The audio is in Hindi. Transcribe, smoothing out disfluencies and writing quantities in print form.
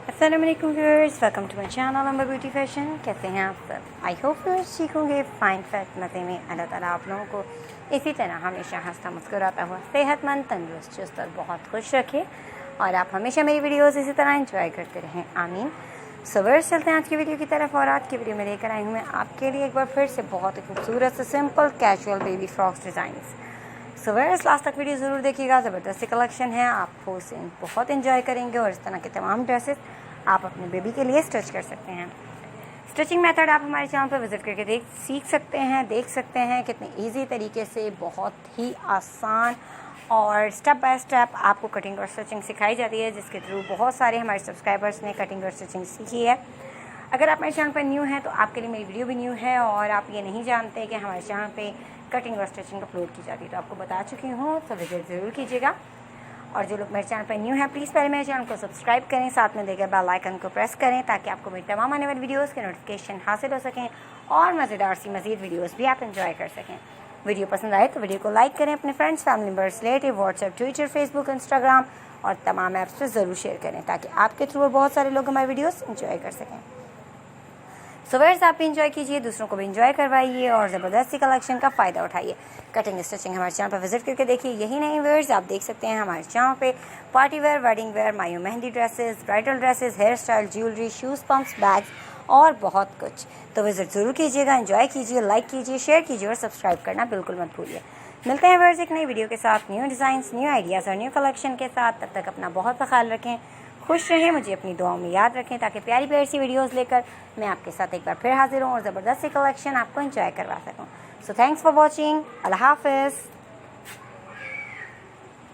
अस्सलाम वालेकुम viewers, welcome to my channel Amber beauty fashion. कैसे हैं आप सब? आई होप व्यूअर्स ठीक होंगे, फाइन फैट मज़े में। अल्लाह ताला आप लोगों को इसी तरह हमेशा हंसता मुस्कुराता हुआ सेहतमंद, तंदुरुस्त, चुस्त और बहुत खुश रखे और आप हमेशा मेरी वीडियोस इसी तरह एंजॉय करते रहें, आमीन। सो व्यूअर्स, चलते हैं आज की वीडियो की तरफ। और आज की वीडियो में लेकर आई हूँ मैं आपके लिए एक बार फिर से बहुत ही खूबसूरत से simple casual baby frocks designs. So viewers, last तक वीडियो ज़रूर देखिएगा, ज़बरदस्त सी कलेक्शन है, आपको उसे बहुत इंजॉय करेंगे और इस तरह के तमाम ड्रेसेस आप अपने बेबी के लिए स्टिच कर सकते हैं। स्टिचिंग मेथड आप हमारे चैनल पर विजिट करके सीख सकते हैं, देख सकते हैं कितने इजी तरीके से, बहुत ही आसान और स्टेप बाय स्टेप आपको कटिंग और स्टिचिंग सिखाई जाती है, जिसके थ्रू बहुत सारे हमारे सब्सक्राइबर्स ने कटिंग और स्टिचिंग सीखी है। अगर आप मेरे चैनल पर न्यू हैं तो आपके लिए मेरी वीडियो भी न्यू है और आप ये नहीं जानते कि हमारे चैनल पे कटिंग और स्टिचिंग अपलोड की जाती है, तो आपको बता चुकी हूँ, तो विजिट ज़रूर कीजिएगा। और जो लोग मेरे चैनल पर न्यू हैं, प्लीज़ पहले मेरे चैनल को सब्सक्राइब करें, साथ में देकर बेल आइकन को प्रेस करें ताकि आपको मेरी तमाम आने वाली वीडियोस के नोटिफिकेशन हासिल हो सकें और मज़ेदार सी मज़ीद वीडियोस भी आप एंजॉय कर सकें। वीडियो पसंद आए तो वीडियो को लाइक करें, अपने friends, family members, relative, WhatsApp, Twitter, Facebook, Instagram और तमाम ऐप्स पर ज़रूर शेयर करें ताकि आपके थ्रू बहुत सारे लोग हमारी वीडियोस एंजॉय कर सकें। सो व्यूअर्स, आप भी इंजॉय कीजिए, दूसरों को भी इंजॉय करवाइए और ज़बरदस्त सी कलेक्शन का फ़ायदा उठाइए। कटिंग स्टिचिंग हमारे चैनल पर विजिट करके देखिए। यही नहीं व्यूअर्स, आप देख सकते हैं हमारे चैनल पे पार्टी वेयर, वेडिंग वेयर, मायो mehndi dresses, bridal dresses, hair style, jewellery, shoes, pumps, bags और बहुत कुछ। तो विजिट ज़रूर कीजिएगा, इंजॉय कीजिए, लाइक कीजिए, शेयर कीजिए और सब्सक्राइब करना बिल्कुल मत भूलिए। मिलते हैं व्यूअर्स एक नई वीडियो के साथ, न्यू डिज़ाइंस, न्यू आइडियाज़ और न्यू कलेक्शन के साथ। तब तक अपना बहुत सा ख्याल रखें, खुश रहें, मुझे अपनी दुआओं में याद रखें ताकि प्यारी प्यारी सी वीडियोस लेकर मैं आपके साथ एक बार फिर हाजिर हूँ और ज़बरदस्त सी कलेक्शन आपको एंजॉय करवा सकूँ। So thanks for watching. अल्लाह हाफ़िज़।